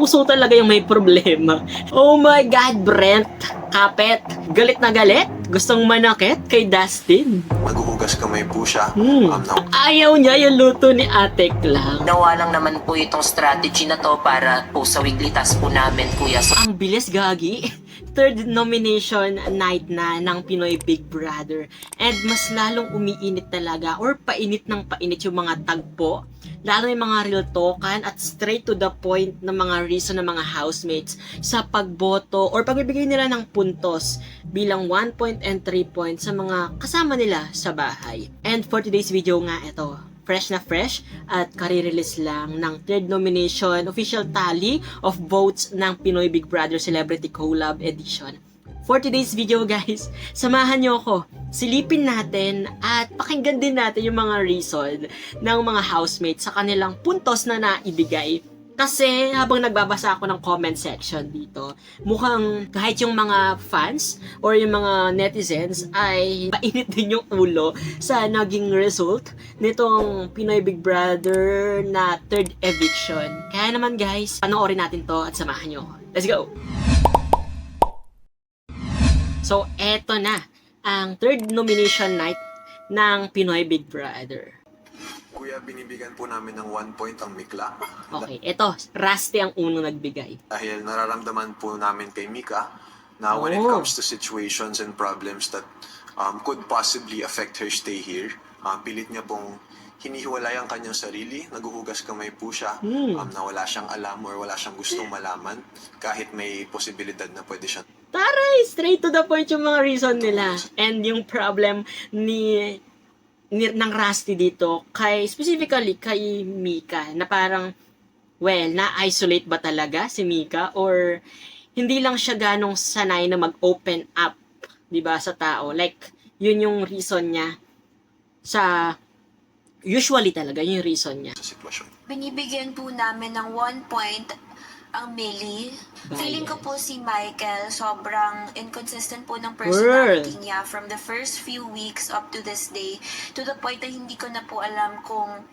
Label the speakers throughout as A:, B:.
A: kapuso talaga yung may problema. Oh my God, Brent! Kapet! Galit na galit? Gustong manakit kay Dustin?
B: Maghuhugas kamay po siya.
A: Ayaw niya yung luto ni Ate Clang.
C: Nawa lang naman po itong strategy na to para po sa weekly task po namin, kuya. So,
A: Ang bilis, gagi. Third nomination night na ng Pinoy Big Brother. And mas lalong umiinit talaga or painit ng painit yung mga tagpo. Lalo yung mga real talkan at straight to the point na mga reason ng mga housemates sa pagboto or pagbibigay nila ng puntos bilang 1 point and 3 points sa mga kasama nila sa bahay. And for today's video nga ito, fresh na fresh at kare-release lang ng third nomination official tally of votes ng Pinoy Big Brother Celebrity Collab Edition. For today's video guys, samahan nyo ako, silipin natin at pakinggan din natin yung mga reason ng mga housemates sa kanilang puntos na naibigay. Kasi habang nagbabasa ako ng comment section dito, mukhang kahit yung mga fans or yung mga netizens ay mainit din yung ulo sa naging result nitong Pinoy Big Brother na third eviction. Kaya naman guys, panoorin natin to at samahan nyo. Let's go! So, eto na ang third nomination night ng Pinoy Big Brother.
B: Kuya, binibigyan po namin ng 1 point ang Mikla.
A: Okay, eto, Rusty ang unang nagbigay.
B: Dahil nararamdaman po namin kay Mika na when it comes to situations and problems that could possibly affect her stay here, pilit niya pong hinihiwalay ang kanyang sarili, naghuhugas kamay po siya, na wala siyang alam or wala siyang gustong malaman, kahit may posibilidad na pwede siya.
A: Taray! Straight to the point yung mga reason nila. And yung problem ng Rusty dito, specifically kay Mika, na parang, well, na-isolate ba talaga si Mika? Or hindi lang siya ganong sanay na mag-open up, di ba, sa tao? Like, yun yung reason niya sa, usually talaga, yun yung reason niya.
B: Sa sitwasyon.
D: Binibigyan po namin ng 1 point ang Millie. Feeling ko po si Michael, sobrang inconsistent po ng personality niya from the first few weeks up to this day, to the point na hindi ko na po alam kung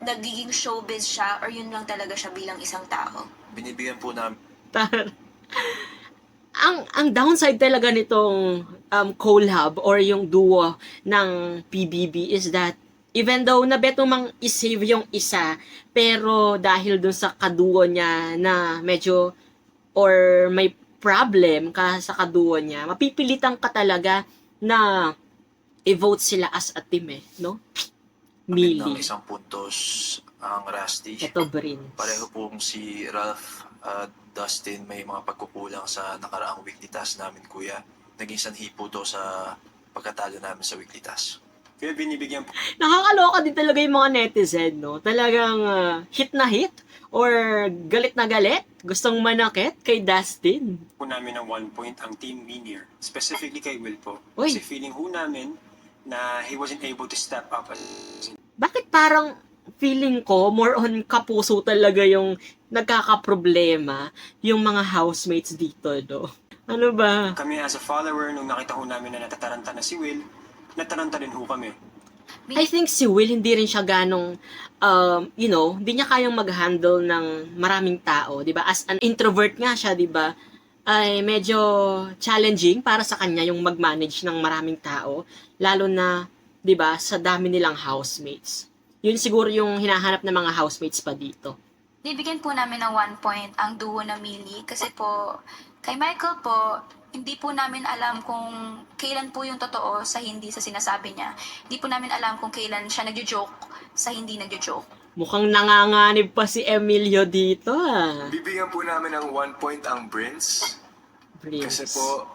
D: nagiging showbiz siya or yun lang talaga siya bilang isang tao.
B: Binibigyan po namin
A: ang downside talaga nitong collab or yung duo ng PBB is that even though nabeto mang isave yung isa, pero dahil dun sa kaduo niya na medyo or may problem ka sa kaduo niya, mapipilitan ka talaga na i-vote sila as a team no?
E: ng
A: Millie.
E: isang puntos ang Rusty.
A: Ito, Brin.
E: Pareho pong si Ralph at Dustin may mga pagkukulang sa nakaraang weekly task namin, kuya. Naging sanhi po to sa pagkatalo namin sa weekly task. Kaya binibigyan po
A: Nakakaloka din talaga yung mga netizen, no? Talagang hit na hit or galit na galit, gustong manakit kay Dustin.
F: po namin ng 1 point ang Team Minier. Specifically kay Will po.
A: Uy.
F: Kasi feeling ho namin na he wasn't able to step up as
A: Bakit parang feeling ko more on kapuso talaga yung nagkakaproblema yung mga housemates dito, no? Ano ba?
F: kami as a follower nung nakita ho namin na natataranta na si Will, nataranta rin ho kami.
A: I think si Will hindi rin siya ganong, hindi niya kayang mag-handle ng maraming tao, di ba? As an introvert nga siya, di ba? Ay medyo challenging para sa kanya yung mag-manage ng maraming tao, lalo na, di ba, sa dami nilang housemates. Yun siguro yung hinahanap ng mga housemates pa dito.
D: Bibigyan po namin ng 1 point ang duo na Millie kasi po, kay Michael po, hindi po namin alam kung kailan po yung totoo sa hindi sa sinasabi niya. Hindi po namin alam kung kailan siya nagjo-joke sa hindi nagjo-joke.
A: Mukhang nanganganib pa si Emilio dito,
B: Bibigyan po namin ng 1 point ang Brins. Kasi po,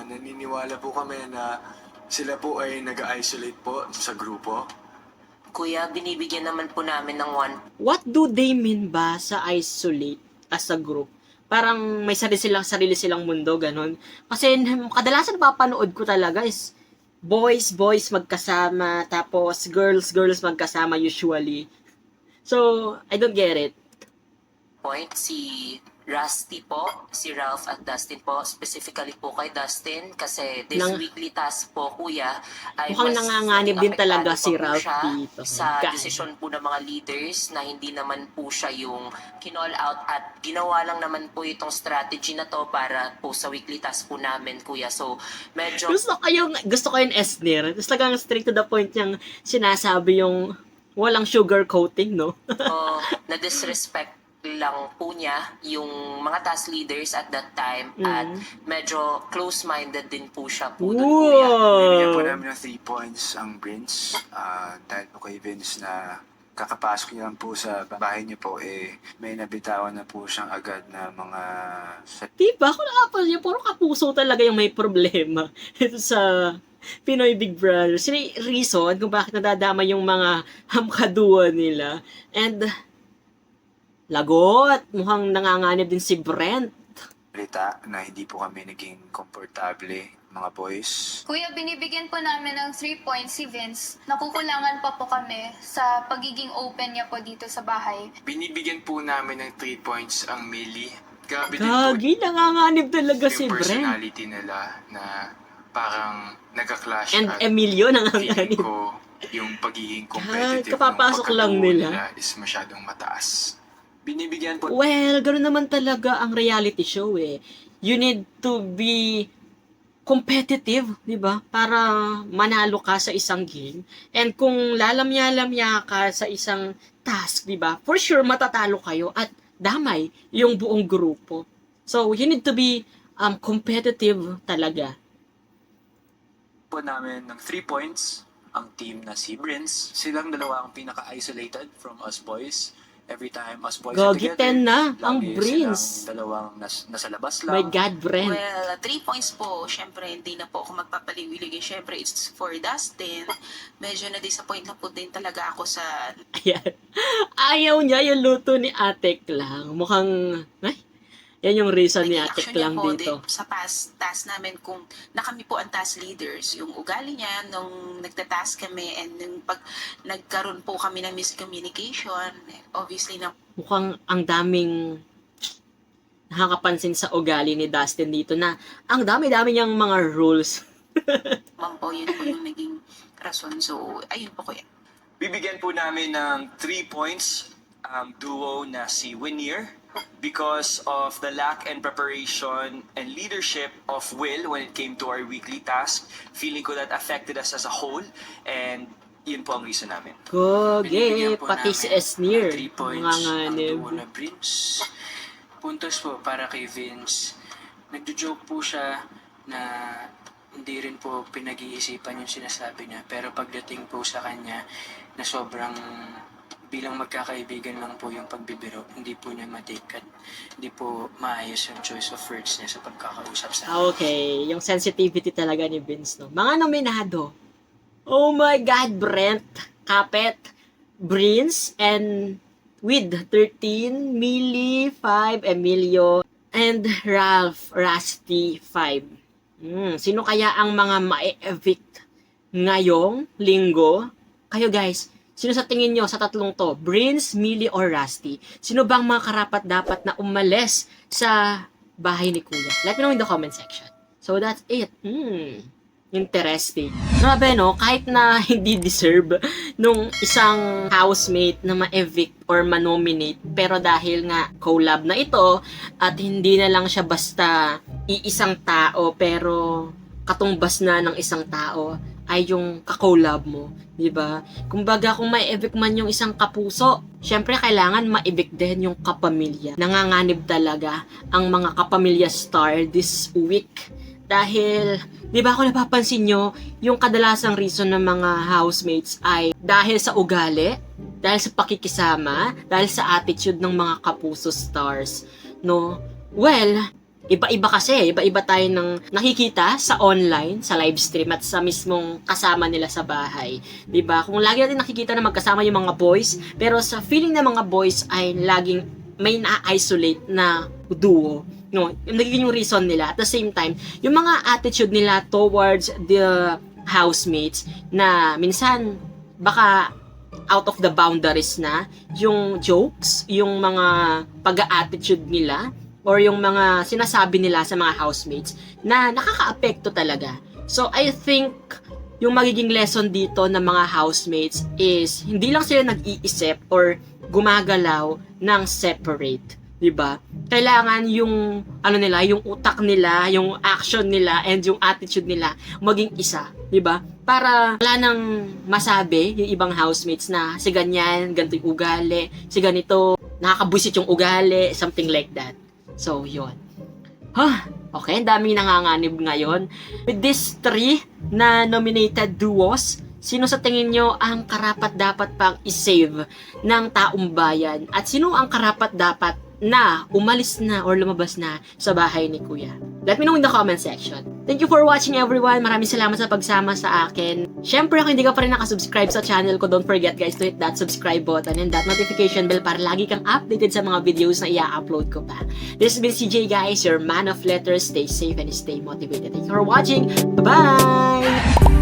B: naniniwala po kami na sila po ay nag-isolate po sa grupo.
C: kuya, binibigyan naman po namin ng 1
A: What do they mean ba sa isolate as a group? Parang may sarili silang mundo, ganun. Kasi kadalasan napapanood ko talaga is boys magkasama, tapos girls magkasama usually. So, I don't get it.
C: point, si Rusty po, si Ralph at Dustin po, specifically po kay Dustin kasi this weekly task po kuya ay
A: Mukhang nanganganib din talaga si Ralph
C: siya
A: dito.
C: sa
A: God.
C: desisyon po ng mga leaders na hindi naman po siya yung kinall out at ginawa lang naman po itong strategy na to para po sa weekly task po namin kuya. So medyo
A: Gusto ko yung Esner. Tapos talagang straight to the point niyang sinasabi yung walang sugar coating, no?
C: na disrespect lang po niya yung mga task leaders at that time at medyo close-minded din po siya po doon kuya.
G: Bibigyan po
A: Wow!
G: namin ng 3 points ang Prince. Dahil po kay Vince na kakapasok niya lang po sa bahay niyo po, may nabitawan na po siyang agad na mga
A: Diba? Kung nakapal niya, puro kapuso talaga yung may problema ito sa Pinoy Big Brother. Sino yung reason kung bakit nadadama yung mga hamkaduwa nila. And lagot! Mukhang nanganganib din si Brent.
G: salita na hindi po kami naging komportable, mga boys.
H: Kuya, binibigyan po namin ng 3 points si Vince. Nakukulangan pa po kami sa pagiging open niya po dito sa bahay.
I: Binibigyan po namin ng 3 points ang Millie. Grabe din po
A: Gagi, nanganganib talaga si
I: yung
A: Brent.
I: personality nila na parang nagka-clash
A: And
I: at
A: Emilio
I: feeling
A: nanganganib.
I: ko yung pagiging competitive
A: kapapasok
I: ng
A: lang
I: pagkatuo
A: nila.
I: is masyadong mataas.
F: Binibigyan po
A: Well, ganoon naman talaga ang reality show eh. You need to be competitive, di ba? Para manalo ka sa isang game. And kung lalamya-lamya ka sa isang task, di ba? For sure, matatalo kayo at damay yung buong grupo. So, you need to be competitive talaga.
F: po namin ng 3 points ang team na si Prince. Silang dalawa ang pinaka-isolated from us boys. Every time us boys are
A: Gagi,
F: together,
A: 10 na ang
F: lagi
A: Prince.
F: silang dalawang nasa labas lang.
A: My God, Brent.
J: Well, 3 points po. Siyempre, hindi na po ako magpapaliwilig. Siyempre, it's for Dustin. Medyo na-disappoint na po din talaga ako sa
A: Ayan. Ayaw niya yung luto ni Atek lang. Mukhang, yan yung reason ni
J: naging
A: Atek
J: action niya
A: lang
J: po
A: dito.
J: din sa past task namin kung na kami po ang task leaders. Yung ugali niya nung nagtatask kami and nung pag nagkaroon po kami ng miscommunication, obviously na
A: Mukhang ang daming nakakapansin sa ugali ni Dustin dito na ang dami-dami niyang mga rules.
J: naman po yun po yung naging rason. So, ayun po kuya.
F: Bibigyan po namin ng 3 points ang duo na si Winier because of the lack and preparation and leadership of Will when it came to our weekly task. Feeling ko that affected us as a whole and yun po ang reason namin.
A: Goge,
I: Binibigyan po
A: pati
I: namin
A: si Esnir.
I: ng 3 points
A: Mga
I: ang
A: nganib.
I: duo na Prince. Puntos po para kay Vince. Nagjo-joke po siya na hindi rin po pinag-iisipan yung sinasabi niya. Pero pagdating po sa kanya na sobrang bilang magkakaibigan lang po yung pagbibiro, hindi po niya matake at hindi po maayos yung choice of words niya sa pagkakausap sa akin.
A: Okay, yung sensitivity talaga ni Vince, no? Mga nominado. Oh my God, Brent, Kapet, Prince, and with 13, Millie, 5, Emilio, and Ralph, Rusty, 5. Sino kaya ang mga ma-evict ngayong linggo? Kayo guys, sino sa tingin nyo sa tatlong to? Prince, Millie, or Rusty? Sino bang mga karapat-dapat na umalis sa bahay ni Kuya? Let me know in the comment section. So that's it. Interesting. Grabe no, kahit na hindi deserve nung isang housemate na ma-evict or ma-nominate, pero dahil nga collab na ito at hindi na lang siya basta iisang tao pero katumbas na ng isang tao ay yung ka-collab mo, 'di ba? Kumbaga kung ma-evict man yung isang kapuso, syempre kailangan ma-evict din yung kapamilya. Nanganganib talaga ang mga kapamilya star this week. Dahil, di ba ako napapansin nyo, yung kadalasang reason ng mga housemates ay dahil sa ugali, dahil sa pakikisama, dahil sa attitude ng mga kapuso stars, no? Well, iba-iba kasi, iba-iba tayo ng nakikita sa online, sa live stream at sa mismong kasama nila sa bahay. 'Di ba? Kung lagi natin nakikita na magkasama yung mga boys, pero sa feeling ng mga boys ay laging may na-isolate na duo. No, yung nagiging yung reason nila. At the same time, yung mga attitude nila towards the housemates na minsan baka out of the boundaries na, yung jokes, yung mga pag-attitude nila, or yung mga sinasabi nila sa mga housemates na nakaka-apekto talaga. So, I think yung magiging lesson dito ng mga housemates is hindi lang sila nag-iisip or gumagalaw ng separate, 'di ba? Kailangan yung ano nila, yung utak nila, yung action nila and yung attitude nila maging isa, 'di ba? Para wala nang masabi yung ibang housemates na si ganyan, ganito yung ugali, si ganito, nakakabwisit yung ugali, something like that. So, yun. Okay, ang daming nanganganib ngayon. With these 3 na nominated duos, sino sa tingin nyo ang karapat-dapat pang isave ng taong bayan? At sino ang karapat-dapat na umalis na or lumabas na sa bahay ni Kuya? Let me know in the comment section. Thank you for watching everyone. Maraming salamat sa pagsama sa akin. Syempre, kung hindi ka pa rin nakasubscribe sa channel ko, don't forget guys to hit that subscribe button and that notification bell para lagi kang updated sa mga videos na i-upload ko pa. This has been CJ guys, your man of letters. Stay safe and stay motivated. Thank you for watching. Bye-bye!